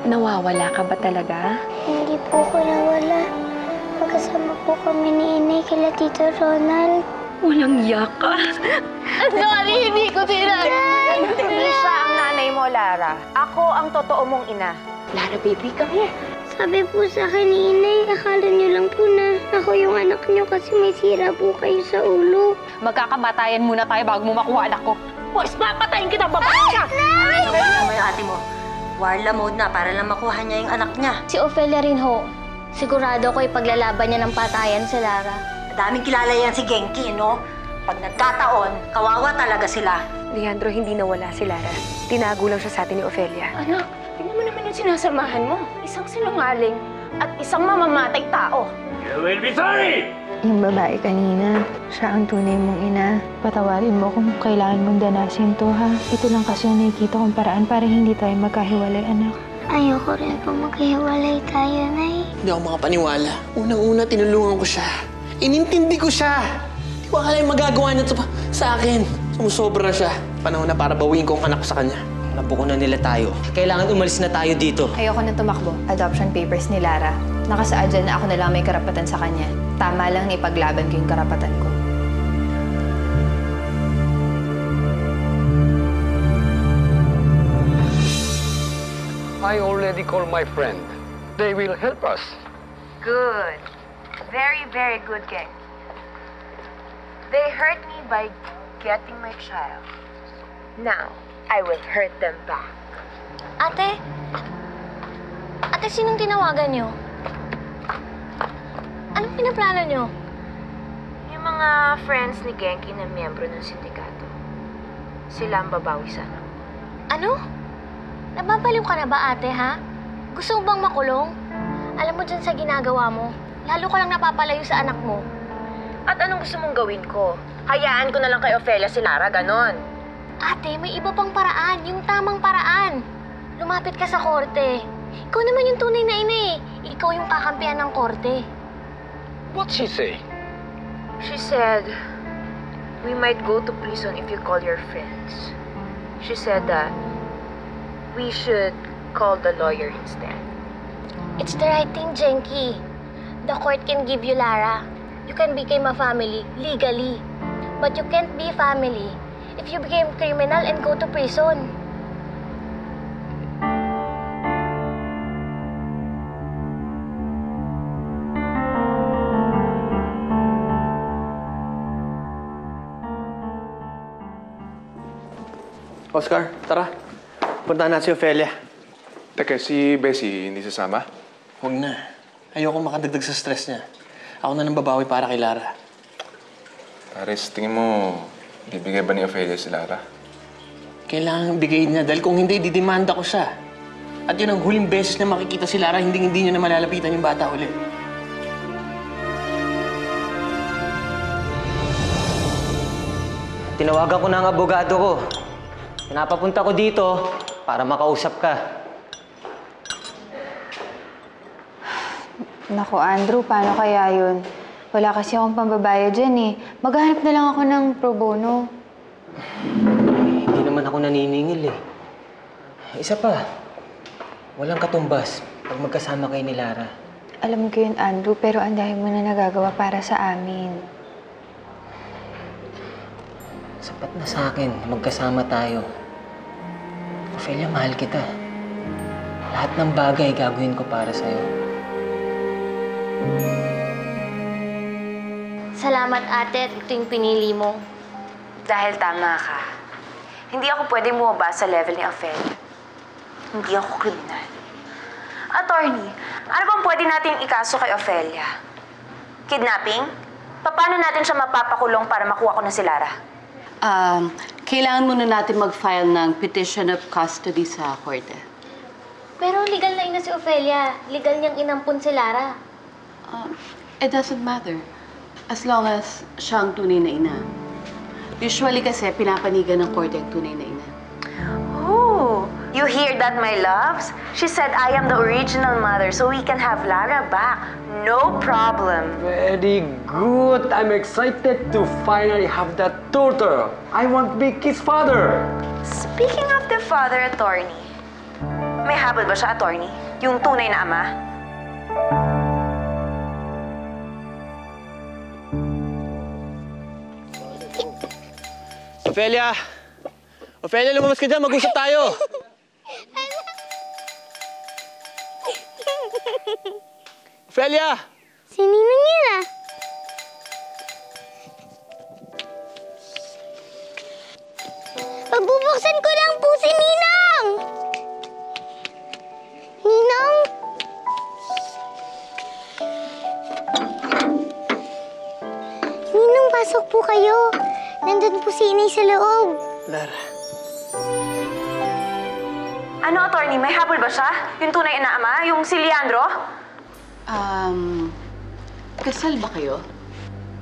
Nawawala ka ba talaga? Hindi po ko nawala. Magkasama po kami ni Inay kila Tito Ronald. Walang yaka. Sorry, hindi ko sinabi. Hindi siya ang nanay mo, Lara. Ako ang totoo mong ina. Lara, baby, come here. Sabi po sa akin ni Inay, akala niyo lang po na ako yung anak niyo kasi may sira po kayo sa ulo. Magkakamatayan muna tayo bago mo makuha anak ko. Boys, papatayin kita, babae ka! Sabihin naman yung ate mo, warla mode na para lang makuha niya yung anak niya. Si Ofelia rin ho. Sigurado ko ipaglalaban niya ng patayan si Lara. Daming kilala yan si Genki, no? Pag nagkataon, kawawa talaga sila. Leandro, hindi nawala si Lara. Tinago lang siya sa atin ni Ofelia. Anak, tingnan mo naman yung sinasamahan mo. Isang sinungaling at isang mamamatay tao. You will be sorry! Yung babae kanina, siya ang tunay mong ina. Patawarin mo kung kailangan mong danasin to, ha? Ito lang kasi yung nakikita kong paraan para hindi tayo magkahiwalay, anak. Ayoko rin po maghiwalay tayo, Nay. Hindi ako makapaniwala. Unang-una, tinulungan ko siya. Inintindi ko siya. Hindi ko akala yung magagawa niya sa akin. Sumusobra siya. Panahon na para bawiin ko ang anak ko sa kanya. Nabuko na nila tayo. Kailangan umalis na tayo dito. Ayoko na tumakbo. Adoption papers ni Lara. Nakasaad dyan na ako na lang may karapatan sa kanya. Tama lang na ipaglaban ko yung karapatan ko. I already called my friend. They will help us. Good. Very, very good, gang. They hurt me by getting my child. Now, I will hurt them back. Ate? Ate, sinong tinawagan niyo? Anong pinaplano niyo? Yung mga friends ni Genki na miyembro ng sindikato. Sila ang babawi sa anak. Ano? Nababaliw ka na ba, ate, ha? Gusto mo bang makulong? Alam mo dyan sa ginagawa mo, lalo ka lang napapalayo sa anak mo. At anong gusto mong gawin ko? Hayaan ko na lang kay Ofelia si Lara, ganon. Ate, may iba pang paraan, yung tamang paraan. Lumapit ka sa korte. Ikaw naman yung tunay na ina eh. Ikaw yung kakampihan ng korte. What's she say? She said, we might go to prison if you call your friends. She said that we should call the lawyer instead. It's the right thing, Jenky. The court can give you Lara. You can become a family legally. But you can't be family if you became criminal and go to prison. Oscar, tara. Puntahan natin si Ofelia. Teka, si Bessie hindi sasama? Huwag na. Ayoko makadagdag sa stress niya. Ako na nang babawi para kay Lara. Paris, tingin mo, bibigay ba ni Ofelia si Lara? Kailangan bigay niya dahil kung hindi, didemanda ko siya. At yun ang huling beses na makikita si Lara, hindi niya na malalapitan yung bata ulit. Tinawagan ko na ang abogado ko. Pinapapunta ko dito para makausap ka. Naku, Andrew, paano kaya yun? Wala kasi akong pambabayad dyan eh. Maghanap na lang ako ng pro bono. Hindi naman ako naniningil eh. Isa pa, walang katumbas pag magkasama kayo ni Lara. Alam ko yun, Andrew, pero ang dami mo na nagagawa para sa amin. Sapat na sa akin, magkasama tayo. Ofelia, mahal kita. Lahat ng bagay gagawin ko para sa'yo. Salamat, ate, at ito yung pinili mo. Dahil tama ka. Hindi ako pwede bumaba sa level ni Ofelia. Hindi ako kriminal. Attorney, ano bang pwede nating ikaso kay Ofelia? Kidnapping? Paano natin siya mapapakulong para makuha ko na si Lara? Kailangan muna natin mag-file ng petition of custody sa korte. Pero legal na ina si Ofelia. Legal niyang inampun si Lara. It doesn't matter. As long as siya ang tunay na ina. Usually kasi pinapanigan ng korte ang tunay na ina. Oh, You hear that, my loves? She said I am the original mother, so we can have Lara back. No problem. Very good. I'm excited to finally have that daughter. I want to be his father. Speaking of the father, attorney, may habol ba siya, attorney? Yung tunay na ama? Ophelia! Ophelia, lumabas ka dyan. Mag-usap tayo. Ophelia! Si Ninang yan ah. Pagbubuksan ko lang po si Ninang! Ninang? Ninang, pasok po kayo. Nandun po si Inay sa loob. Lara. Ano, attorney? May habol ba siya? Yung tunay na ama? Yung si Leandro? Kasal ba kayo?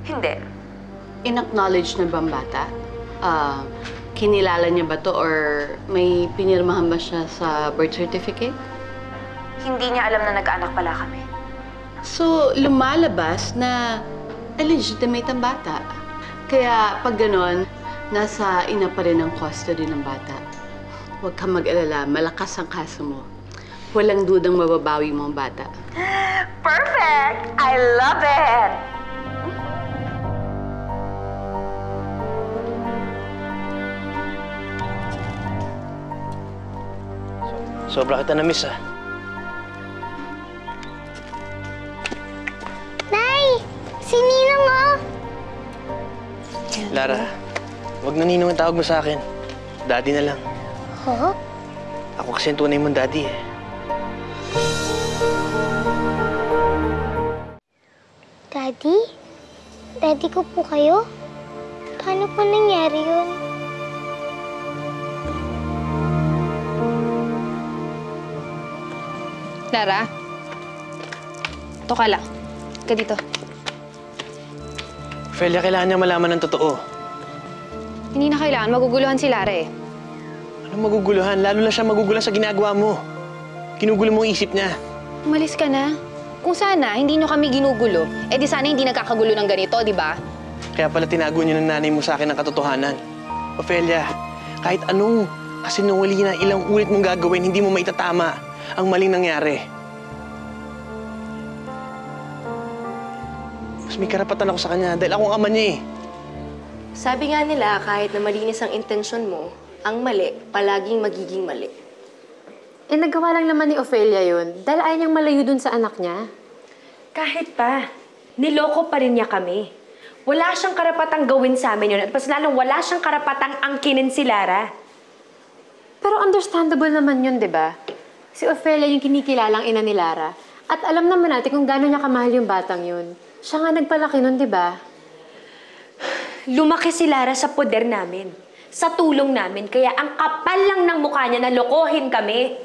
Hindi. In-acknowledge na ba ang bata? Kinilala niya ba to or may pinirmahan ba siya sa birth certificate? Hindi niya alam na nag-anak pala kami. So, lumalabas na illegitimate ang bata. Kaya pag ganon, nasa ina pa rin ang custody ng bata. Huwag kang mag-alala, malakas ang kaso mo. Walang dudang mababawi mo ang bata. Perfect! I love it! Sobra kita na-miss, ah. Nay! Si Ninang oh! Lara, wag na Ninong ang tawag mo sa akin. Daddy na lang. Huh? Ako kasi ang tunay mong daddy, eh. Daddy? Daddy ko po kayo? Paano po nangyari yun? Lara? Ito ka lang. Ka dito. Ophelia, kailangan niya malaman ng totoo. Hindi na kailangan. Maguguluhan si Lara eh. Anong maguguluhan? Lalo na siya maguguluhan sa ginagawa mo. Ginugulo mo ang isip niya. Umalis ka na. Kung sana, hindi nyo kami ginugulo, eh di sana hindi nagkakagulo ng ganito, di ba? Kaya pala tinago niyo ng nanay mo sa akin ang katotohanan. Ophelia, kahit anong kasinungaling na ilang ulit mong gagawin, hindi mo maitatama ang maling nangyari. Mas may karapatan ako sa kanya dahil akong ama niya, eh. Sabi nga nila, kahit na malinis ang intensyon mo, ang mali, palaging magiging mali. Eh, nagawa lang naman ni Ophelia yun dahil ayaw niyang malayo dun sa anak niya. Kahit pa, niloko pa rin niya kami. Wala siyang karapatang gawin sa amin yun at mas lalong wala siyang karapatang angkinin si Lara. Pero understandable naman yun, di ba? Si Ophelia yung kinikilalang ina ni Lara. At alam naman natin kung gaano niya kamahal yung batang yun. Siya nga nagpalaki nun, di ba? Lumaki si Lara sa poder namin, sa tulong namin, kaya ang kapal lang ng mukha niya na lokohin kami.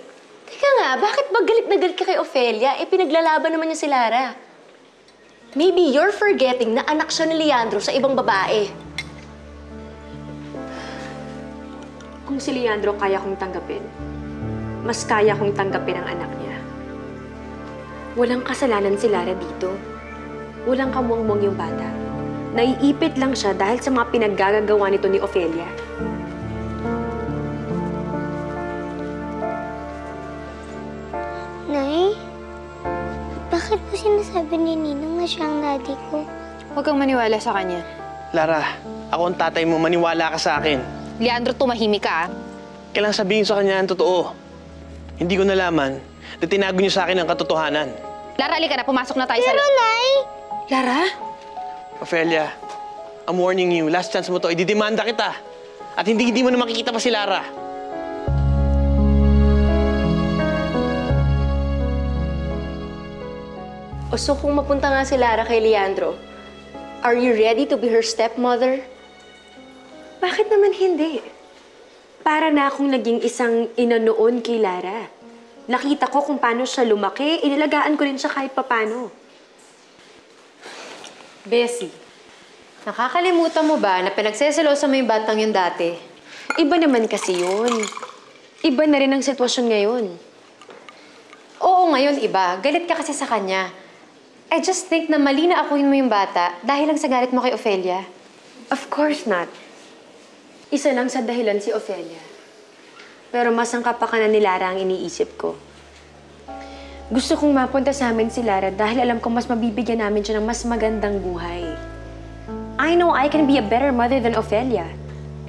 Teka nga, bakit ba galit na galit ka kay Ophelia? Eh, pinaglalaban naman niya si Lara. Maybe you're forgetting na anak siya ni Leandro sa ibang babae. Kung si Leandro kaya kong tanggapin, mas kaya kong tanggapin ang anak niya. Walang kasalanan si Lara dito. Walang kamuangmuang yung bata. Naiipit lang siya dahil sa mga pinaggagawa nito ni Ophelia. Nay, bakit po sinasabi ni Ninang na siya ang daddy ko? Huwag kang maniwala sa kanya. Lara, ako ang tatay mo, maniwala ka sa akin. Leandro, tumahimik ka, ah. Kailangan sabihin sa kanya ang totoo. Hindi ko nalaman na tinago niyo sa akin ang katotohanan. Lara, alika na. Pumasok na tayo Pero, Nay! Lara? Ophelia, I'm warning you, last chance mo to, ididemanda kita. At hindi mo na makikita pa si Lara. O so kung mapunta nga si Lara kay Leandro, are you ready to be her stepmother? Bakit naman hindi? Para na akong naging isang ina noon kay Lara. Nakita ko kung paano siya lumaki, inalagaan ko rin siya kahit papano. Bessie, nakakalimutan mo ba na pinagseselosa mo yung batang yun dati? Iba naman kasi yun. Iba na rin ang sitwasyon ngayon. Oo, ngayon iba. Galit ka kasi sa kanya. I just think na mali na akuin mo yung bata dahil lang sa galit mo kay Ophelia. Of course not. Isa lang sa dahilan si Ophelia. Pero mas ang kapakanan ni Lara ang iniisip ko. Gusto kong mapunta sa amin si Lara dahil alam ko mas mabibigyan namin siya ng mas magandang buhay. I know I can be a better mother than Ophelia.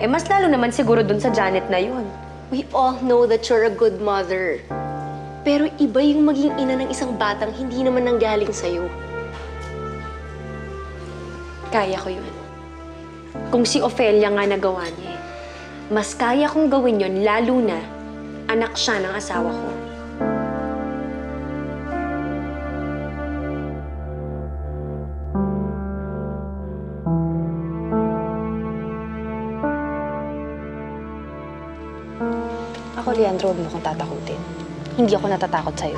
Eh, mas lalo naman siguro dun sa Janet na yun. We all know that you're a good mother. Pero iba yung maging ina ng isang batang hindi naman nanggaling sa'yo. Kaya ko yun. Kung si Ophelia nga nagawa niya, mas kaya kong gawin yun lalo na anak siya ng asawa ko. Ako, Leandro, huwag mo akong tatakutin. Hindi ako natatakot sa'yo.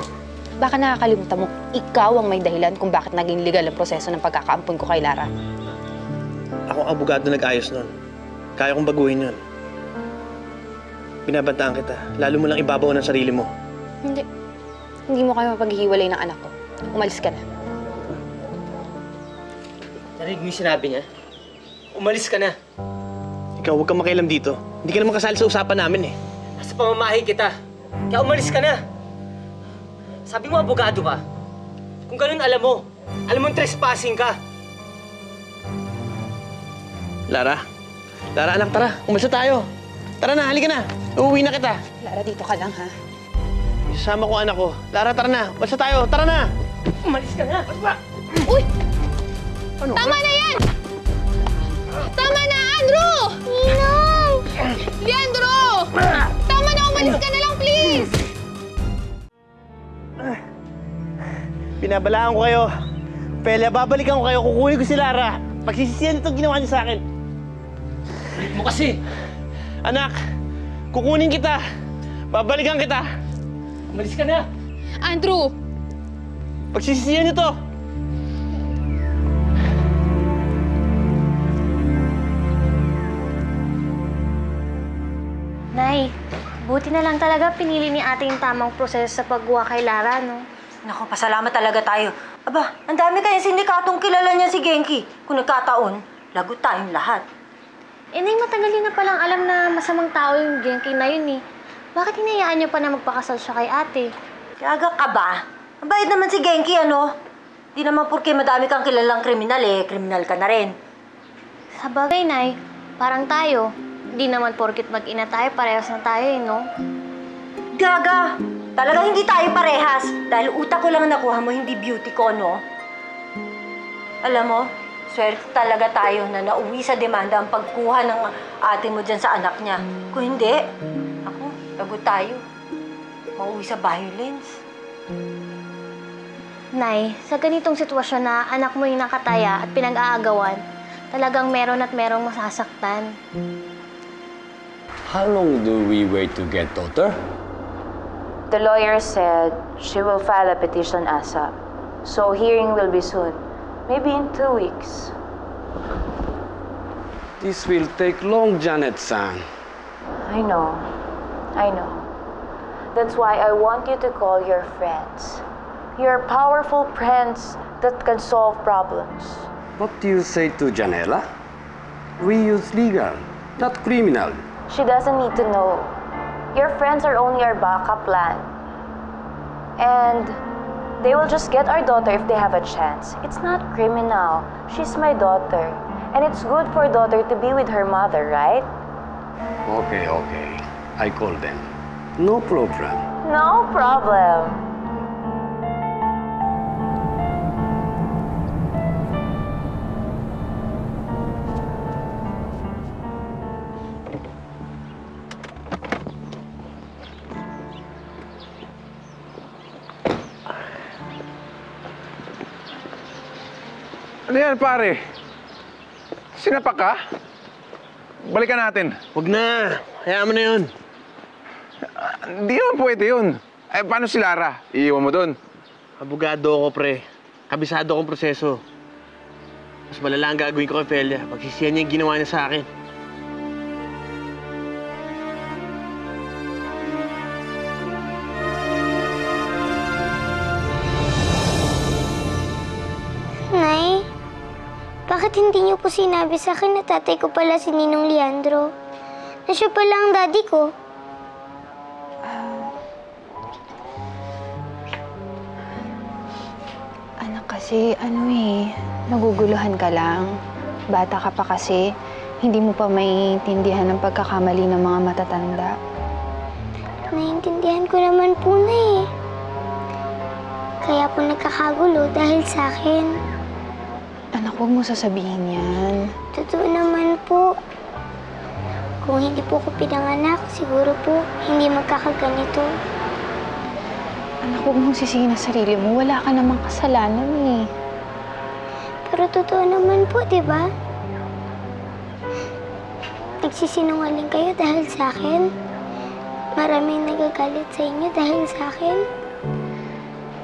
Baka nakakalimutan mo, ikaw ang may dahilan kung bakit naging legal ang proseso ng pagkakaampon ko kay Lara. Ako ang abogado nag-ayos nun. Kaya kong baguhin yun. Binabantaan kita. Lalo mo lang ibabaw ng sarili mo. Hindi. Hindi mo kayo mapaghihiwalay ng anak ko. Umalis ka na. Narinig mo yung sinabi niya? Umalis ka na. Ikaw, huwag kang makialam dito. Hindi ka naman kasali sa usapan namin eh. Nasa pamamahay kita. Kaya umalis ka na. Sabi mo, abogado ka. Kung ganun, alam mong trespassing ka. Lara? Lara, anak, tara. Umalis na tayo. Tara na, halika na. Uuwi na kita. Lara, dito ka lang, ha? Isama ko anak ko. Lara, tara na. Umalis na tayo. Tara na. Umalis ka na. Uy! Ano? Tama na yan! Tama na, Andrew! Ninong! Leandro! Tama na, umalis ka na lang, please! Pinabalaan ko kayo. Ophelia, babalikan ko kayo. Kukunin ko si Lara. Pagsisisihan itong ginawa niya sa akin. Mo kasi. Anak, kukunin kita. Babalikan kita. Umalis ka na. Andrew! Pagsisisihan niyo to. Nay, buti na lang talaga pinili ni ate yung tamang proseso sa paggawa kay Lara, no? Naku, pasalamat talaga tayo. Aba, ang dami kayong sindikatong kilala niya si Genki. Kung nagkataon, lagot tayong lahat. Eh, Nay, matagal yun na palang alam na masamang tao yung Genki na yun, eh. Bakit hinayaan niyo pa na magpakasal siya kay ate? Gaga ka ba? Ang bait naman si Genki, ano? Di naman porke madami kang kilalang kriminal, kriminal ka na rin. Sa bagay, Nay, parang tayo. Di naman porkit mag-ina tayo, parehas na tayo, no? Gaga! Talaga hindi tayo parehas. Dahil utak ko lang nakuha mo, hindi beauty ko, no? Alam mo, swerte talaga tayo na nauwi sa demanda ang pagkuha ng ate mo dyan sa anak niya. Kung hindi, ako, lagot tayo. Mauwi sa violence. Nay, sa ganitong sitwasyon na anak mo yung nakataya at pinag-aagawan, talagang meron at merong masasaktan. How long do we wait to get daughter? The lawyer said she will file a petition ASAP. So hearing will be soon. Maybe in 2 weeks. This will take long, Janet-san. I know. That's why I want you to call your friends. Your powerful friends that can solve problems. What do you say to Janela? We use legal, not criminal. She doesn't need to know. Your friends are only our backup plan. And they will just get our daughter if they have a chance. It's not criminal. She's my daughter. And it's good for a daughter to be with her mother, right? Okay. I call them. No problem. No problem. Ano yan, pare? Sinapak ka? Balikan natin. Huwag na. Hayaan mo na yun. Hindi naman pwede yun. Eh, paano si Lara? Iiwan mo doon? Abogado ako, pre. Kabisado akong proseso. Mas malala ang gagawin ko kay Ophelia. Pagsisihan niya yung ginawa niya sa akin. Bakit hindi niyo po sinabi sa akin na tatay ko pala si Ninong Leandro? Na siya pala ang daddy ko? Anak kasi, naguguluhan ka lang. Bata ka pa kasi, hindi mo pa maiintindihan ang pagkakamali ng mga matatanda. Naiintindihan ko naman po na eh. Kaya po nagkakagulo dahil sa akin. Anak, huwag mo sasabihin yan. Totoo naman po. Kung hindi po ko pinanganak, siguro po hindi magkakaganito. Anak, huwag mong sisihin ang sarili mo. Wala ka namang kasalanan eh. Pero totoo naman po, di ba? Nagsisinungaling kayo dahil sa akin. Maraming nagagalit sa inyo dahil sa akin.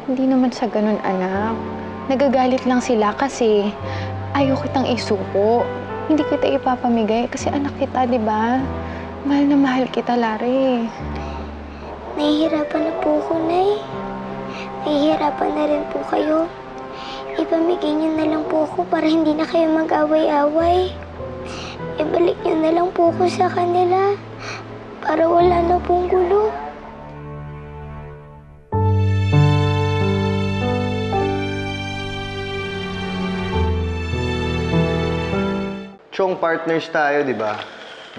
Hindi naman sa ganun, anak. Nagagalit lang sila kasi ayaw kitang isuko. Hindi kita ipapamigay kasi anak kita, di ba? Mahal na mahal kita, Lare. Nahihirapan na po ako, Nay. Nahihirapan na rin po kayo. Ipamigay niyo na lang po ako para hindi na kayo mag-away-away. Ibalik niyo na lang po ako sa kanila para wala na pong gulo. Chong, partners tayo, di ba?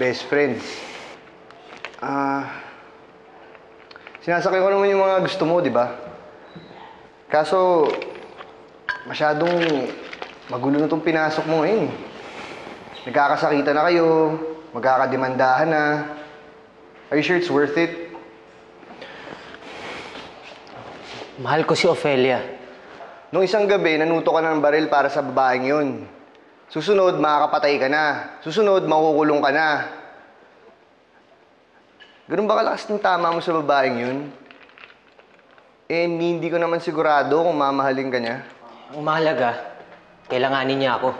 Best friends. Sinasakay ko naman yung mga gusto mo, di ba? Kaso, masyadong magulo na itong pinasok mo ngayon. Nagkakasakitan na kayo, magkakademandahan na. Are you sure it's worth it? Mahal ko si Ofelia. Nung isang gabi, nanuto ka ng baril para sa babaeng yun. Susunod, makakapatay ka na. Susunod, makukulong ka na. Ganun ba kalakas ng tama mo sa babaeng yun? Eh, hindi ko naman sigurado kung mamahalin ka niya. Ang mahalaga, kailanganin niya ako.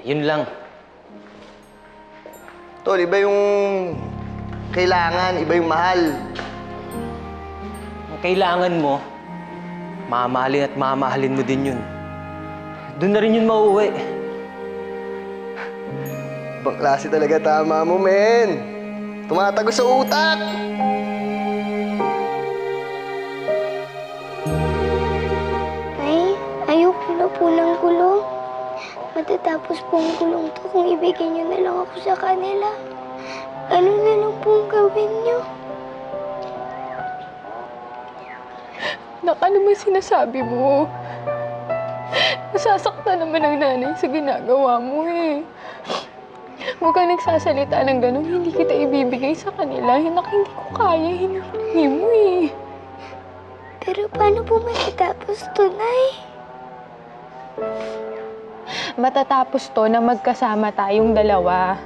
Yun lang. Tol, iba yung kailangan, iba yung mahal. Ang kailangan mo, mamahalin at mamahalin mo din yun. Doon na rin yun mauwi. Ibang klase talaga tama mo, men. Tumatago sa utak. Ay, ayoko na po ng gulong. Matatapos po ang gulong to kung ibigay niyo na lang ako sa kanila. Ano na lang po ang gawin niyo? Nak, ano ba sinasabi mo? Nasasaktan naman ang nanay sa ginagawa mo eh. Huwag kang nagsasalita ng gano'n, hindi kita ibibigay sa kanila. Nak, hindi ko kaya, hinihingi mo eh. Pero paano po matatapos to, Nay? Matatapos to na magkasama tayong dalawa.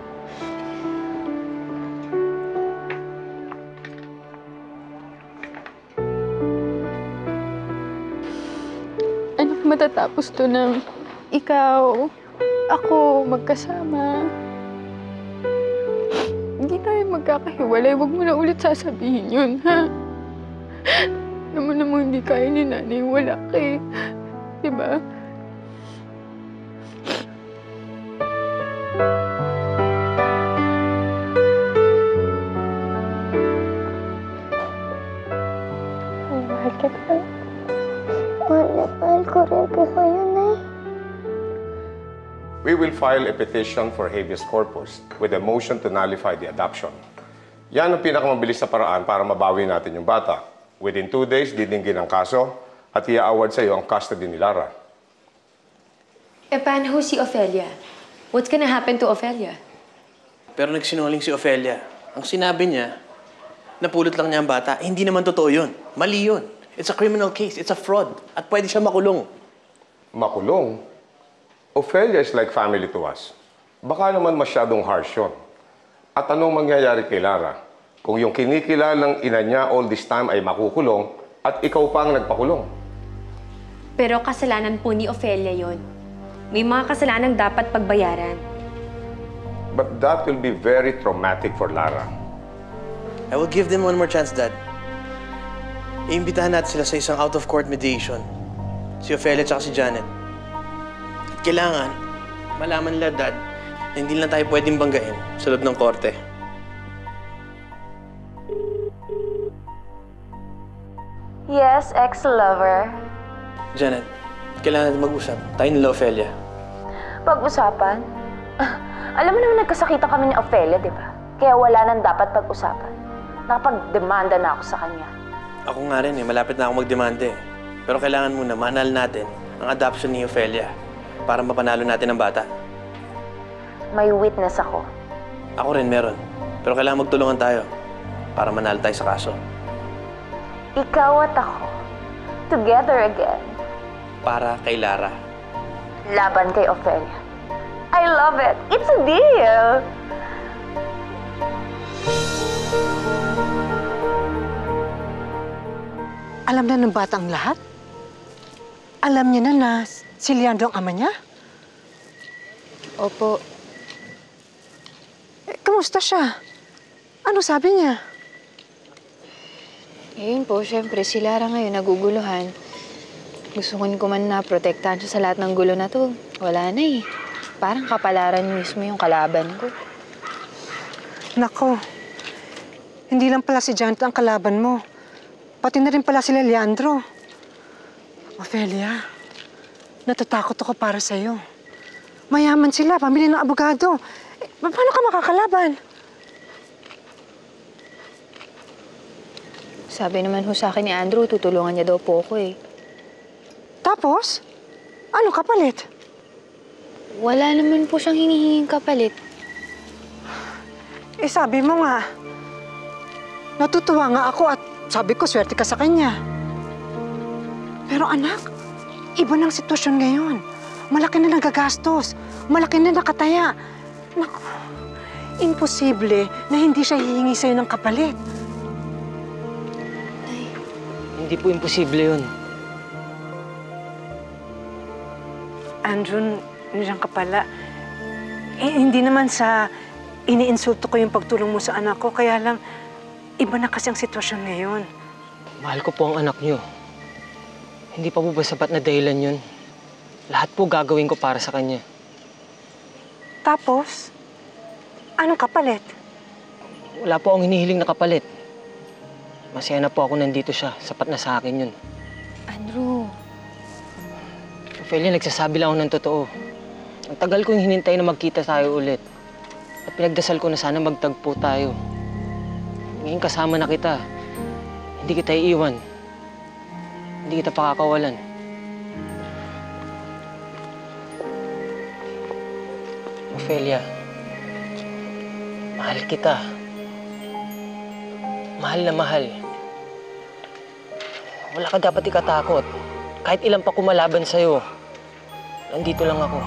Anak, matatapos to na ikaw, ako, magkasama. Hindi tayo magkakahiwalay. Huwag mo na ulit sasabihin yun, ha? Naman namang hindi kaya ni nanay, wala kay. Diba? Mahal kita. Mahal na mahal ko rin po kayo, Nay. We will file a petition for habeas corpus with a motion to nullify the adoption. Yan ang pinakamabilis na paraan para mabawi natin yung bata. Within 2 days, didinggin ang kaso at i-award sa iyo ang custody ni Lara. Eh, paano si Ofelia? What's gonna happen to Ofelia? Pero nagsinungaling si Ofelia. Ang sinabi niya, napulot lang niya ang bata. Hindi naman totoo yun. Mali yun. It's a criminal case. It's a fraud. At pwede siya makulong. Makulong? Ofelia is like family to us. Baka naman masyadong harsh yun. At anong mangyayari kay Lara kung yung kinikilalang ina niya all this time ay makukulong at ikaw pa ang nagpakulong? Pero kasalanan po ni Ofelia yon. May mga kasalanang dapat pagbayaran. But that will be very traumatic for Lara. I will give them one more chance, Dad. Iimbitahan natin sila sa isang out-of-court mediation. Si Ofelia at si Janet. At kailangan, malaman nila, Dad, na hindi lang tayo pwedeng banggain sa loob ng korte. Yes, ex-lover. Janet, kailangan natin mag-usap. Tayo nila, Ophelia. Pag-usapan? Alam mo naman nagkasakitan kami ni Ophelia, di ba? Kaya wala nang dapat pag-usapan. Nakapag-demanda na ako sa kanya. Ako nga rin malapit na ako magdemanda eh. Pero kailangan muna manal natin ang adoption ni Ophelia para mapanalo natin ang bata. May witness ako. Ako rin meron. Pero kailangan magtulungan tayo para manalo tayo sa kaso. Ikaw at ako. Together again. Para kay Lara. Laban kay Ophelia. I love it. It's a deal. Alam na ng batang lahat? Alam niya na si Leandro ang ama niya? Opo. Kamusta siya? Ano sabi niya? Ngayon po, syempre, si Lara ngayon naguguluhan. Gusto ko man na protektahan siya sa lahat ng gulo na to. Wala na eh. Parang kapalaran mismo yung kalaban ko. Nako, hindi lang pala si Janet ang kalaban mo. Pati na rin pala sila Leandro. Ophelia, natatakot ako para sa'yo. Mayaman sila, pamilya ng abogado. Paano ka makakalaban? Sabi naman ho sa akin ni Andrew, tutulungan niya daw po ako eh. Tapos? Ano kapalit? Wala naman po siyang hinihinging kapalit. Eh sabi mo nga, natutuwa nga ako at sabi ko swerte ka sa kanya. Pero anak, iba ng sitwasyon ngayon. Malaki na nagagastos, malaki na nakataya. Naku, imposible na hindi siya hihingi sa'yo ng kapalit. Hindi po imposible yun. Andrew, nandiyan ka pala. Eh, hindi naman sa iniinsulto ko yung pagtulong mo sa anak ko, kaya lang iba na kasi ang sitwasyon ngayon. Mahal ko po ang anak niyo. Hindi pa po ba sapat na dahilan yun? Lahat po gagawin ko para sa kanya. Tapos, anong kapalit? Wala po akong hinihiling na kapalit. Masaya na po ako nandito siya. Sapat na sa akin yun. Andrew. Ophelia, nagsasabi lang ako ng totoo. Ang tagal kong hinintay na magkita tayo ulit. At pinagdasal ko na sana magtagpo tayo. Ngayon kasama na kita. Hindi kita iiwan. Hindi kita pakakawalan. Ophelia, mahal kita. Mahal na mahal. Wala ka dapat ikatakot. Kahit ilan pa kumalaban sa'yo, nandito lang ako.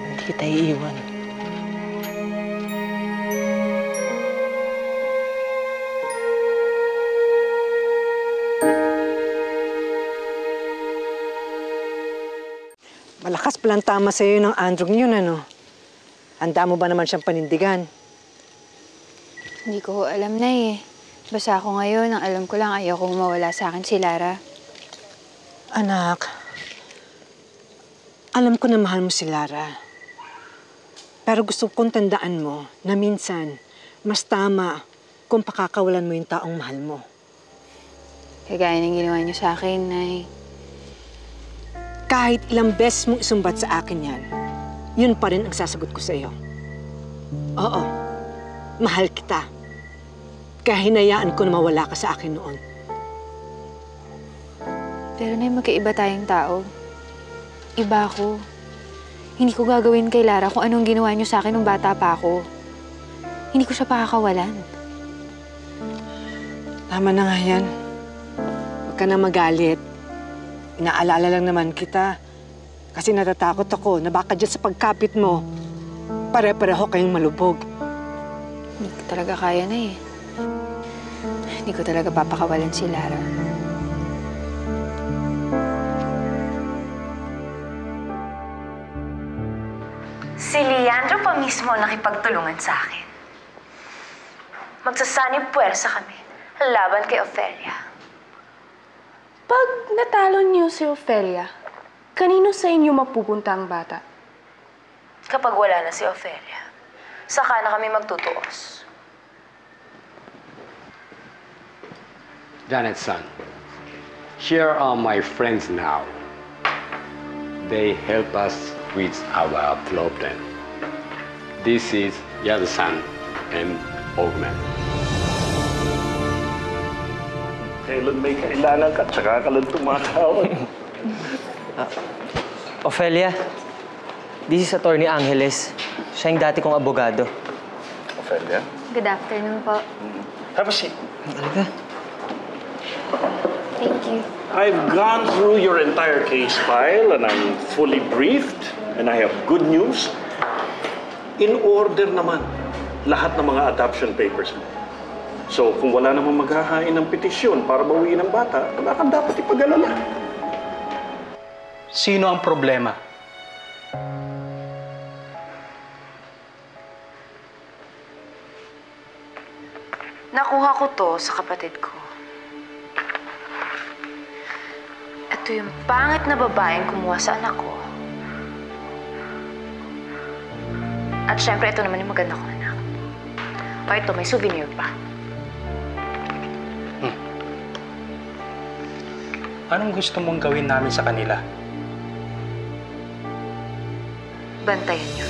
Hindi kita iiwan. Malakas palang tama sa'yo ng Andrew yun, ano? Handa mo ba naman siyang panindigan? Hindi ko alam na eh. Basta ako ngayon, ang alam ko lang ayaw kong mawala sa akin si Lara. Anak, alam ko na mahal mo si Lara. Pero gusto kong tandaan mo na minsan, mas tama kung pakakawalan mo yung taong mahal mo. Kagaya ng ginawa niyo sa akin, Nay. Kahit ilang beses mong isumbat sa akin yan, yun pa rin ang sasagot ko sa iyo. Oo, mahal kita. Kaya hinayaan ko na mawala ka sa akin noon. Pero Nay, magkaiba tayong tao. Iba ako. Hindi ko gagawin kay Lara kung anong ginawa niyo sa akin nung bata pa ako. Hindi ko siya pakakawalan. Tama na nga yan. Huwag ka na magalit. Inaalala lang naman kita. Kasi natatakot ako na baka dyan sa pagkapit mo, pare-pareho kayong malubog. Hindi ko talaga kaya na eh. Hindi ko talaga papakawalan si Lara. Si Leandro pa mismo ang nakipagtulungan sa akin. Magsasanib puwersa kami laban kay Ophelia. Pag natalo niyo si Ophelia, kanino sa inyo mapupunta ang bata? Kapag wala na si Ophelia, saka na kami magtutuos. Janet's son, here are my friends now. They help us with our problem. This is Yadasan and Ogman. Kailan may kailangan ka, tsaka ka lang tumatawag. Ophelia, this is Attorney Angeles. Siya yung dati kong abogado. Ophelia? Good afternoon po. Have a seat. Talaga? Thank you. I've gone through your entire case file and I'm fully briefed and I have good news. In order naman lahat ng mga adoption papers mo. So, kung wala namang maghahain ng petisyon para bawiin ang bata, wala kang dapat ipag-alala. Sino ang problema? Nakuha ko to sa kapatid ko. Ito yung pangit na babaeng kumuha sa anak ko. At syempre, ito naman yung maganda kong anak. O ito, may souvenir pa. Anong gusto mong gawin namin sa kanila? Bantayan nyo.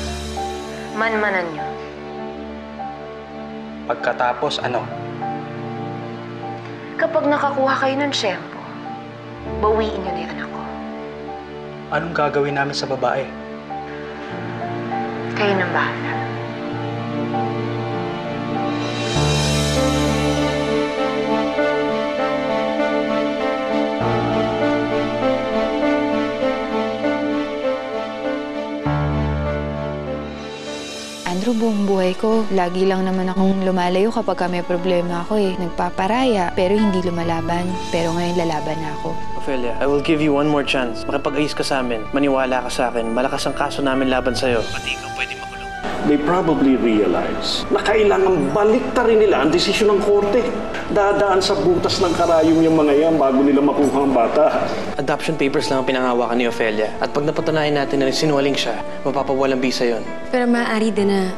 Manmanan nyo. Pagkatapos, ano? Kapag nakakuha kayo ng tiyempo, bawiin nyo na yung anak ko. Anong gagawin namin sa babae? Kayo nang bahala. Andrew, buong buhay ko, lagi lang naman akong lumalayo kapag may problema ako eh. Nagpaparaya, pero hindi lumalaban. Pero ngayon lalaban na ako. Ophelia, I will give you one more chance. Makipag-ayos ka sa amin. Maniwala ka sa akin. Malakas ang kaso namin laban sa'yo. Pati ikaw pwede makulong. They probably realize na kailangan baliktarin nila ang desisyon ng korte. Dadaan sa butas ng karayom yung mga yan bago nila makuha ang bata. Adoption papers lang ang pinangahawakan ni Ophelia. At pag napatunayan natin na sinungaling siya, mapapawalang bisa yon. Pero maaari din na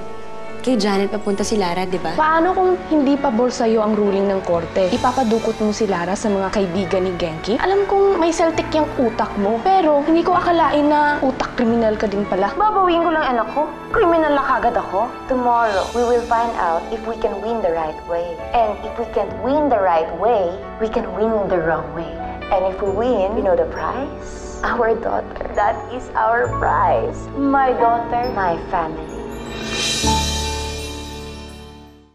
kay Janet papunta si Lara, di ba? Paano kung hindi pabor sa'yo ang ruling ng korte? Ipapadukot mo si Lara sa mga kaibigan ni Genki? Alam kong may Celtic yung utak mo, pero hindi ko akalain na utak kriminal ka din pala. Babawiin ko lang anak ko. Kriminal na kagad ako. Tomorrow, we will find out if we can win the right way. And if we can't win the right way, we can win the wrong way. And if we win, you know the prize? Our daughter. That is our prize. My daughter, my family.